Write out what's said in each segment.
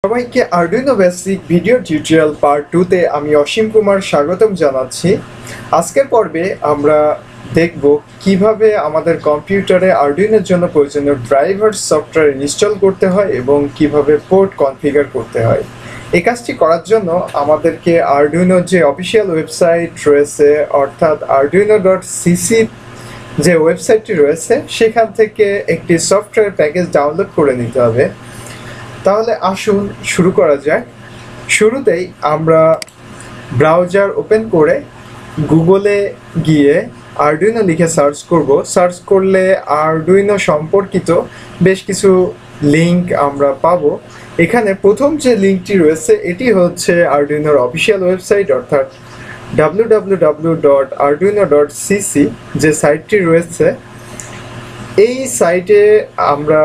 সবাইকে Arduino basic video tutorial part 2 তে আমি অসীম কুমার স্বাগতম জানাচ্ছি। আজকের পর্বে আমরা দেখব কিভাবে আমাদের কম্পিউটারে আরডুইনোর জন্য প্রয়োজনীয় ড্রাইভার সফটওয়্যার ইনস্টল করতে হয় এবং কিভাবে পোর্ট কনফিগার করতে হয়। এই কাজটি করার জন্য আমাদেরকে আরডুইনোর যে অফিসিয়াল ওয়েবসাইট রয়েছে অর্থাৎ arduino.cc যে ওয়েবসাইটটি রয়েছে সেখান থেকে একটি সফটওয়্যার প্যাকেজ ডাউনলোড করে নিতে হবে। তাহলে আসুন শুরু করা যাক। শুরুতেই আমরা ব্রাউজার ওপেন করে গুগলে গিয়ে আরডুইনো লিখে সার্চ করব। সার্চ করলে আরডুইনো সম্পর্কিত বেশ কিছু লিঙ্ক আমরা পাবো। এখানে প্রথম যে লিঙ্কটি রয়েছে এটি হচ্ছে আরডুইনোর অফিসিয়াল ওয়েবসাইট অর্থাৎ www.arduino.cc যে সাইটটি রয়েছে। এই সাইটে আমরা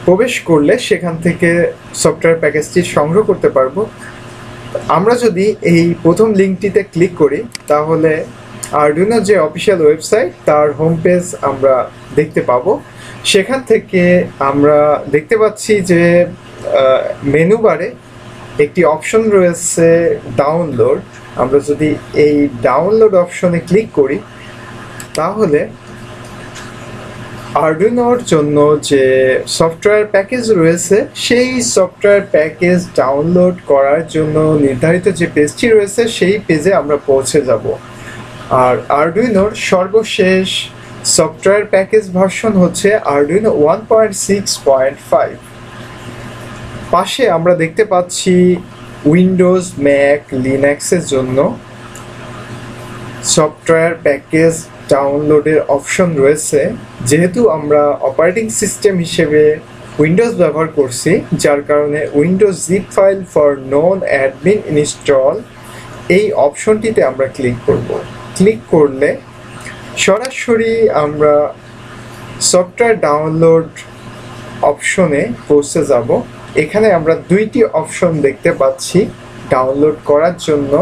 প্রবেশ করলে সেখান থেকে সফটওয়্যার প্যাকেজটি সংগ্রহ করতে পারবো। আমরা যদি এই প্রথম লিঙ্কটিতে ক্লিক করি তাহলে আরডুইনো যে অফিসিয়াল ওয়েবসাইট তার হোম পেজ আমরা দেখতে পাবো। সেখান থেকে আমরা দেখতে পাচ্ছি যে মেনু বারে একটি অপশন রয়েছে ডাউনলোড। আমরা যদি এই ডাউনলোড অপশনে ক্লিক করি তাহলে আরডুইনোর জন্য যে সফটওয়্যার প্যাকেজ রয়েছে সেই সফটওয়্যার প্যাকেজ ডাউনলোড করার জন্য নির্ধারিত যে পেজটি রয়েছে সেই পেজে আমরা পৌঁছে যাব। আর আরডুইনোর সর্বশেষ সফটওয়্যার প্যাকেজ ভার্সন হচ্ছে আরডুইনো 1.6.5। পাশে আমরা দেখতে পাচ্ছি উইন্ডোজ, ম্যাক, লিনাক্সের জন্য সফটওয়্যার প্যাকেজ ডাউনলোডের অপশন রয়েছে। যেহেতু আমরা অপারেটিং সিস্টেম হিসেবে উইন্ডোজ ব্যবহার করছি যার কারণে Windows zip file for non admin install এই অপশনটিতে আমরা ক্লিক করব। ক্লিক করলে সরাসরি আমরা সফটওয়্যার ডাউনলোড অপশনে পৌঁছে যাব। এখানে আমরা দুইটি অপশন দেখতে পাচ্ছি ডাউনলোড করার জন্য।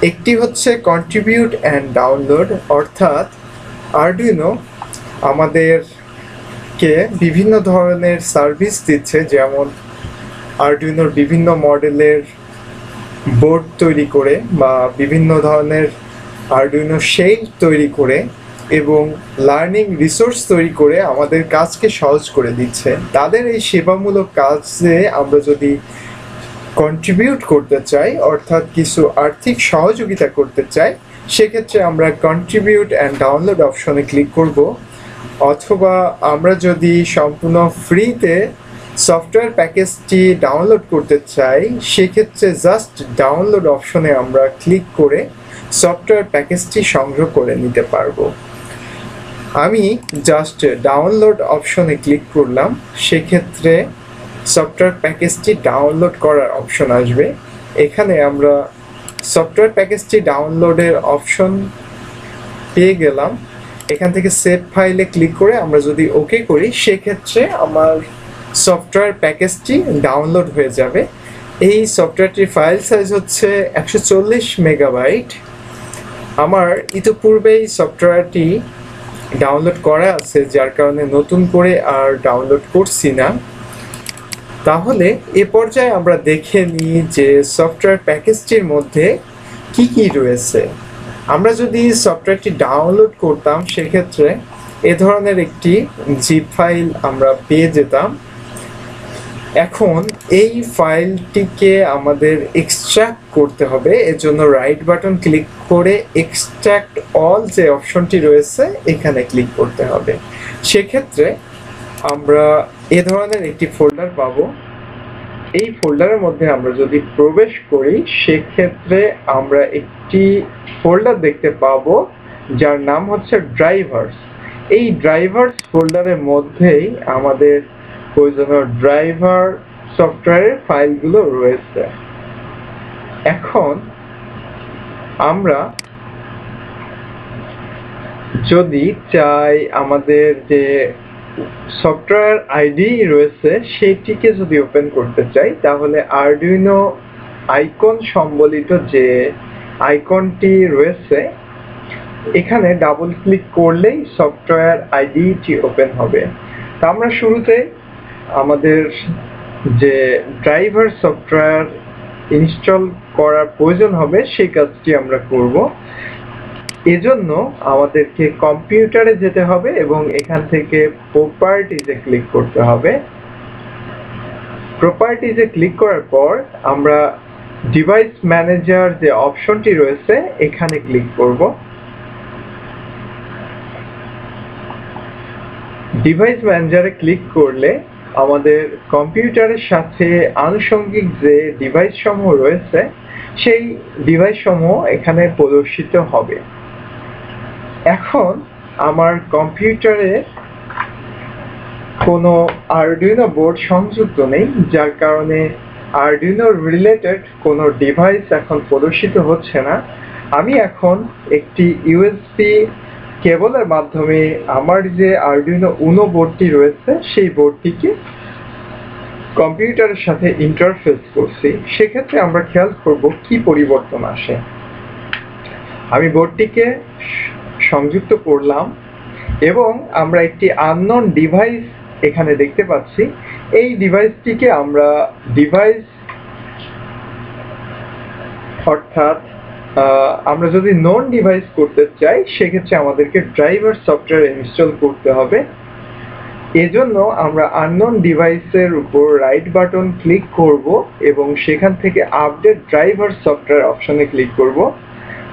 একটি হচ্ছে কন্ট্রিবিউট অ্যান্ড ডাউনলোড, অর্থাৎ আরডুইনো আমাদেরকে বিভিন্ন ধরনের সার্ভিস দিচ্ছে, যেমন আরডুইনোর বিভিন্ন মডেলের বোর্ড তৈরি করে বা বিভিন্ন ধরনের আরডুইনো শেল তৈরি করে এবং লার্নিং রিসোর্স তৈরি করে আমাদের কাজকে সহজ করে দিচ্ছে। তাদের এই সেবামূলক কাজে আমরা যদি কন্ট্রিবিউট করতে চাই অর্থাৎ কিছু আর্থিক সহযোগিতা করতে চাই সেক্ষেত্রে আমরা কন্ট্রিবিউট অ্যান্ড ডাউনলোড অপশনে ক্লিক করব। অথবা আমরা যদি সম্পূর্ণ ফ্রিতে সফটওয়্যার প্যাকেজটি ডাউনলোড করতে চাই সেক্ষেত্রে জাস্ট ডাউনলোড অপশনে আমরা ক্লিক করে সফটওয়্যার প্যাকেজটি সংগ্রহ করে নিতে পারবো। আমি জাস্ট ডাউনলোড অপশনে ক্লিক করলাম, সেক্ষেত্রে সফটওয়্যার প্যাকেজটি ডাউনলোড করার অপশন আসবে। এখানে আমরা সফটওয়্যার প্যাকেজটি ডাউনলোডের অপশন পেয়ে গেলাম। এখান থেকে সেভ ফাইলে ক্লিক করে আমরা যদি ওকে করি সেক্ষেত্রে আমার সফটওয়্যার প্যাকেজটি ডাউনলোড হয়ে যাবে। এই সফটওয়্যারটির ফাইল সাইজ হচ্ছে 140 মেগাবাইট। আমার ইতিপূর্বেই সফটওয়্যারটি ডাউনলোড করা আছে যার কারণে নতুন করে আর ডাউনলোড করছি না। তাহলে এ পর্যায়ে আমরা দেখে নিই যে সফটওয়্যার প্যাকেজটির মধ্যে কি কি রয়েছে। আমরা যদি সফটওয়্যারটি ডাউনলোড করতাম সেক্ষেত্রে এ ধরনের একটি জিপ ফাইল আমরা পেয়ে যেতাম। এখন এই ফাইলটিকে আমাদের এক্সট্রাক্ট করতে হবে। এর জন্য রাইট বাটন ক্লিক করে এক্সট্রাক্ট অল যে অপশনটি রয়েছে এখানে ক্লিক করতে হবে। সেক্ষেত্রে আমরা এ ধরনের একটি ফোল্ডার পাবো। এই ফোল্ডারের মধ্যে আমরা যদি প্রবেশ করি সেক্ষেত্রে আমরা একটি ফোল্ডার দেখতে পাবো যার নাম হচ্ছে ড্রাইভার্স। এই ড্রাইভার্স ফোল্ডারের মধ্যেই আমাদের প্রয়োজনীয় ড্রাইভার সফটওয়্যারের ফাইলগুলো রয়েছে। এখন আমরা যদি চাই আমাদের যে সফটওয়্যার আইডি রয়েছে সেটিকে যদি ওপেন করতে চাই তাহলে আরডুইনো আইকন সম্বলিত যে আইকনটি রয়েছে এখানে ডাবল ক্লিক করলেই সফটওয়্যার আইডিটি ওপেন হবে। তা আমরা শুরুতে আমাদের যে ড্রাইভার সফটওয়্যার ইনস্টল করার প্রয়োজন হবে সেই কাজটি আমরা করব। এজন্য আমাদেরকে কম্পিউটারে যেতে হবে এবং এখান থেকে প্রপার্টিজে ক্লিক করতে হবে। প্রপার্টিজে ক্লিক করার পর আমরা ডিভাইস ম্যানেজার যে অপশনটি রয়েছে এখানে ক্লিক করব। ডিভাইস ম্যানেজারে ক্লিক করলে আমাদের কম্পিউটারের সাথে আনুষঙ্গিক যে ডিভাইস সমূহ রয়েছে সেই ডিভাইস সমূহ এখানে প্রদর্শিত হবে। এখন আমার কম্পিউটারে কোনো আরডুইনো বোর্ড সংযুক্ত নেই, যার কারণে আরডুইনো রিলেটেড কোনো ডিভাইস এখন প্রদর্শিত হচ্ছে না। আমি এখন একটি ইউএসবি কেবলের মাধ্যমে আমার যে আরডুইনো উনো বোর্ডটি রয়েছে সেই বোর্ডটিকে কম্পিউটারের সাথে ইন্টারফেস করছি। সেক্ষেত্রে আমরা খেয়াল করব কি পরিবর্তন আসে। আমি বোর্ডটিকে সংযুক্ত করলাম এবং আমরা একটি আননোন ডিভাইস এখানে দেখতে পাচ্ছি। এই ডিভাইসটিকে আমরা ডিভাইস অর্থাৎ আমরা যদি নন ডিভাইস করতে চাই সেক্ষেত্রে আমাদেরকে ড্রাইভার সফটওয়্যার ইনস্টল করতে হবে। এজন্য আমরা আননোন ডিভাইসের উপর রাইট বাটন ক্লিক করব এবং সেখান থেকে আপডেট ড্রাইভার সফটওয়্যার অপশনে ক্লিক করব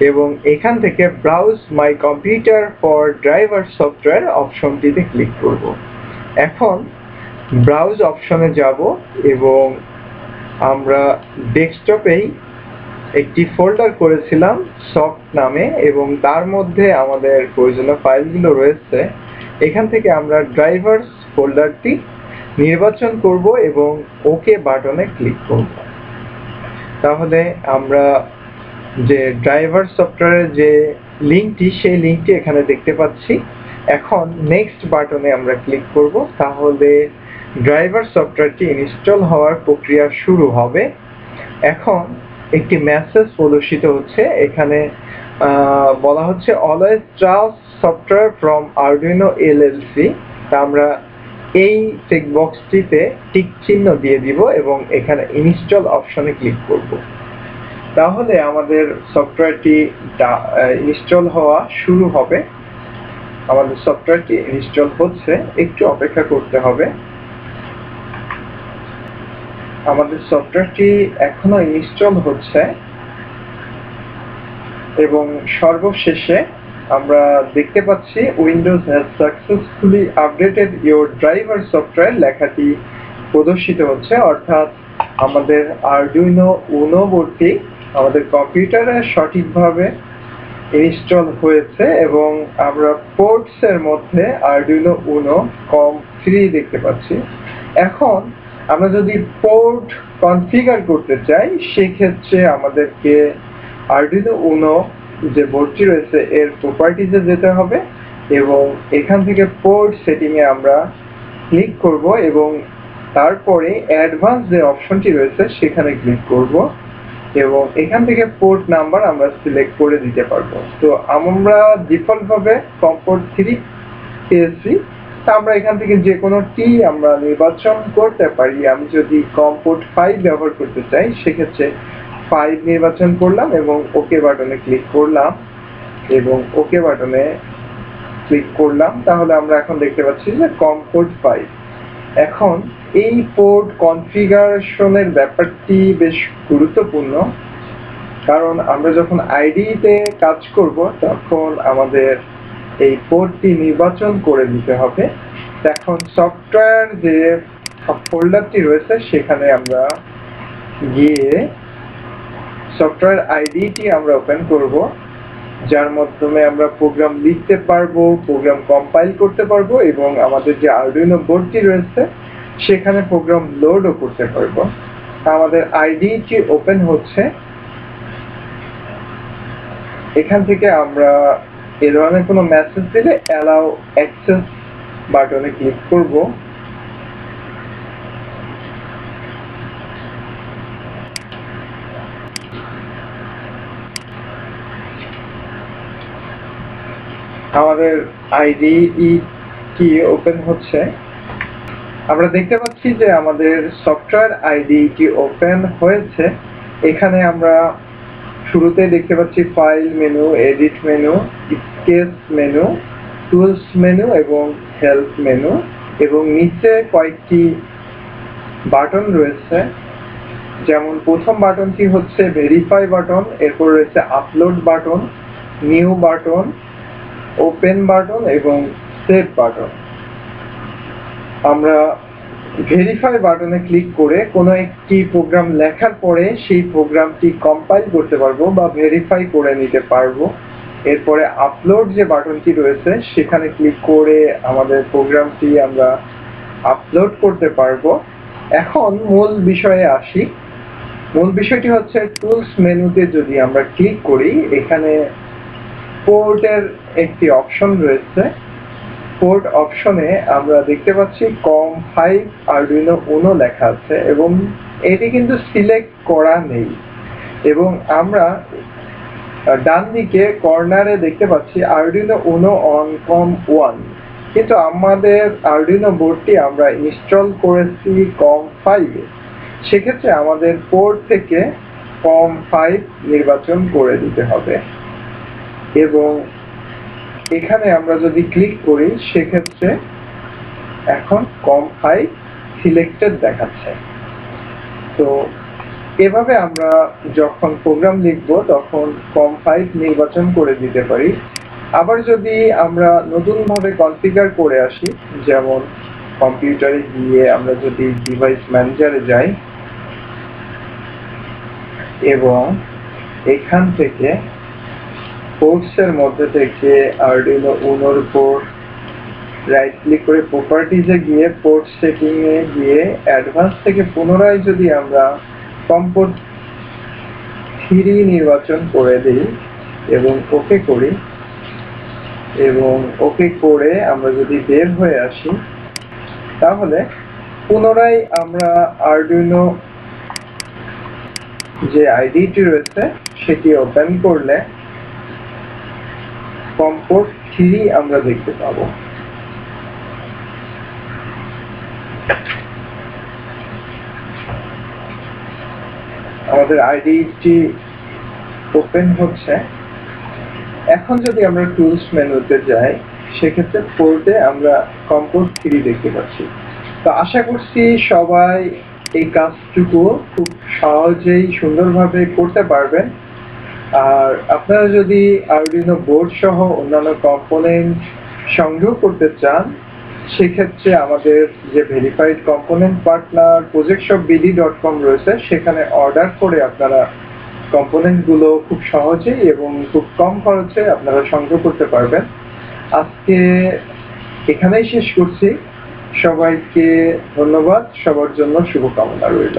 এবং এখান থেকে browse my computer for driver software অপশনটিতে ক্লিক করব। এখন ব্রাউজ অপশনে যাব এবং আমরা ডেস্কটপেই একটি ফোল্ডার করেছিলাম সফট নামে এবং তার মধ্যে আমাদের প্রয়োজনীয় ফাইলগুলো রয়েছে। এখান থেকে আমরা ড্রাইভারস ফোল্ডারটি নির্বাচন করব এবং ওকে বাটনে ক্লিক করব। তাহলে আমরা যে ড্রাইভার সফটওয়্যারের যে লিঙ্কটি সেই লিঙ্কটি এখানে দেখতে পাচ্ছি। এখন নেক্সট বাটনে আমরা ক্লিক করব, তাহলে ড্রাইভার সফটওয়্যারটি ইনস্টল হওয়ার প্রক্রিয়া শুরু হবে। এখন একটি মেসেজ প্রদর্শিত হচ্ছে, এখানে বলা হচ্ছে always trust software from Arduino LLC. তা আমরা এই চেকবক্সটিতে টিক চিহ্ন দিয়ে দিব এবং এখানে ইনস্টল অপশনে ক্লিক করব। তাহলে আমাদের সফটওয়্যারটি ইনস্টল হওয়া শুরু হবে। আমাদের সফটওয়্যারটি ইনস্টল হচ্ছে, একটু অপেক্ষা করতে হবে। আমাদের সফটওয়্যারটি এখনো ইনস্টল হচ্ছে এবং সর্বশেষে আমরা দেখতে পাচ্ছি Windows has successfully updated your driver software লেখাটি প্রদর্শিত হচ্ছে, অর্থাৎ আমাদের আরডুইনো উনো বোর্ডটি আমাদের কম্পিউটারে সঠিকভাবে ইনস্টল হয়েছে এবং আমরা পোর্টস এর মধ্যে আরডুইনো উনো COM3 দেখতে পাচ্ছি। এখন আমরা যদি পোর্ট কনফিগার করতে চাই সেক্ষেত্রে আমাদেরকে আরডুইনো উনো যে বোর্ডটি রয়েছে এর প্রপার্টিজে যেতে হবে এবং এখান থেকে পোর্ট সেটিং এ আমরা ক্লিক করব এবং তারপরে অ্যাডভান্স যে অপশনটি রয়েছে সেখানে ক্লিক করব এবং এখান থেকে পোর্ট নাম্বার আমরা সিলেক্ট করে দিতে পারবো। তো আমরা ডিফল্ট ভাবে কমপোর্ট 3 পেয়েছি, তা আমরা এখান থেকে যে কোনো টি আমরা নির্বাচন করতে পারি। আমি যদি কমপোর্ট 5 ব্যবহার করতে চাই সেক্ষেত্রে 5 নির্বাচন করলাম এবং ওকে বাটনে ক্লিক করলাম এবং ওকে বাটনে ক্লিক করলাম। তাহলে আমরা এখন দেখতে পাচ্ছি যে কমপোর্ট 5। এখন এই পোর্ট কনফিগারেশনের ব্যাপারটি বেশ গুরুত্বপূর্ণ, কারণ আমরা যখন আইডিতে কাজ করব তখন আমাদের এই পোর্টটি নির্বাচন করে দিতে হবে। এখন সফটওয়্যার যে ফোল্ডারটি রয়েছে সেখানে আমরা গিয়ে সফটওয়্যার আইডিটি আমরা ওপেন করব, যার মাধ্যমে আমরা প্রোগ্রাম লিখতে পারবো, প্রোগ্রাম কম্পাইল করতে পারবো এবং আমাদের যে আরডুইনো বোর্ডটি রয়েছে সেখানে প্রোগ্রাম লোডও করতে পারবো। আমাদের আইডিটি ওপেন হচ্ছে। এখান থেকে আমরা এই ধরনের কোনো মেসেজ দিলে অ্যালাউ অ্যাক্সেস বাটনে ক্লিক করব। আমাদের আইডিই কি ওপেন হচ্ছে। আমরা দেখতে পাচ্ছি যে আমাদের সফটওয়্যার আইডিটি ওপেন হয়েছে। এখানে আমরা শুরুতে দেখতে পাচ্ছি file menu, edit menu, sketch menu, tools menu এবং হেল্প মেনু, এবং নিচে কয়েকটি বাটন রয়েছে। যেমন প্রথম বাটনটি হচ্ছে ভেরিফাই বাটন, এরপর রয়েছে upload button, new button, open button এবং সেভ বাটন। আমরা ভেরিফাই বাটনে ক্লিক করে কোনো একটি প্রোগ্রাম লেখার পরে সেই প্রোগ্রামটি কম্পাইল করতে পারবো বা ভেরিফাই করে নিতে পারবো। এরপরে আপলোড যে বাটনটি রয়েছে সেখানে ক্লিক করে আমাদের প্রোগ্রামটি আমরা আপলোড করতে পারবো। এখন মূল বিষয়ে আসি। মূল বিষয়টি হচ্ছে টুলস মেনুতে যদি আমরা ক্লিক করি, এখানে পোর্টের একটি অপশন রয়েছে। পোর্ট অপশনে আমরা দেখতে পাচ্ছি COM5 আরডুইনো উনো লেখা আছে এবং এটি কিন্তু সিলেক্ট করা নেই, এবং আমরা ডান দিকে কর্নারে দেখতে পাচ্ছি আরডুইনো উনো অন COM1, কিন্তু আমাদের আরডুইনো বোর্ডটি আমরা ইনস্টল করেছি COM5 এ। সেক্ষেত্রে আমাদের পোর্ট থেকে COM5 নির্বাচন করে দিতে হবে, এবং এখানে আমরা যদি ক্লিক করি সেক্ষেত্রে এখন COM5 সিলেক্টেড দেখাচ্ছে। তো এভাবে আমরা যখন প্রোগ্রাম লিখব তখন COM5 নির্বাচন করে দিতে পারি। আবার যদি আমরা নতুনভাবে কনফিগার করে আসি, যেমন কম্পিউটারে গিয়ে আমরা যদি ডিভাইস ম্যানেজারে যাই এবং এখান থেকে পোর্টসের মধ্যে থেকে আরডুইনো উনোর উপর রাইট ক্লিক করে প্রপার্টিজে গিয়ে পোর্ট সেটিং এ গিয়ে অ্যাডভান্স থেকে পুনরায় যদি আমরা কম্পোর্ট 3 নির্বাচন করে দিই এবং ওকে করি, এবং ওকে করে আমরা যদি বের হয়ে আসি, তাহলে পুনরায় আমরা আরডুইনো যে আইডিটি রয়েছে সেটি ওপেন করলে কম্পোর্ট 3 আমরা দেখতে পাবো। আমাদের আইডিটি ওপেন হচ্ছে। এখন যদি আমরা টুলস মেনুতে যাই, সেক্ষেত্রে পোর্টে আমরা কম্পোর্ট 3 দেখতে পাচ্ছি। তো আশা করছি সবাই এই কাজটুকু খুব সহজেই সুন্দরভাবে করতে পারবেন। আর আপনারা যদি আরডুইনো বোর্ড সহ অন্যান্য কম্পোনেন্ট সংযোগ করতে চান, সেক্ষেত্রে আমাদের যে ভেরিফাইড কম্পোনেন্ট পার্টনার projectshopbd.com রয়েছে, সেখানে অর্ডার করে আপনারা কম্পোনেন্টগুলো খুব সহজেই এবং খুব কম খরচে আপনারা সংযোগ করতে পারবেন। আজকে এখানেই শেষ করছি। সবাইকে ধন্যবাদ, সবার জন্য শুভকামনা রইল।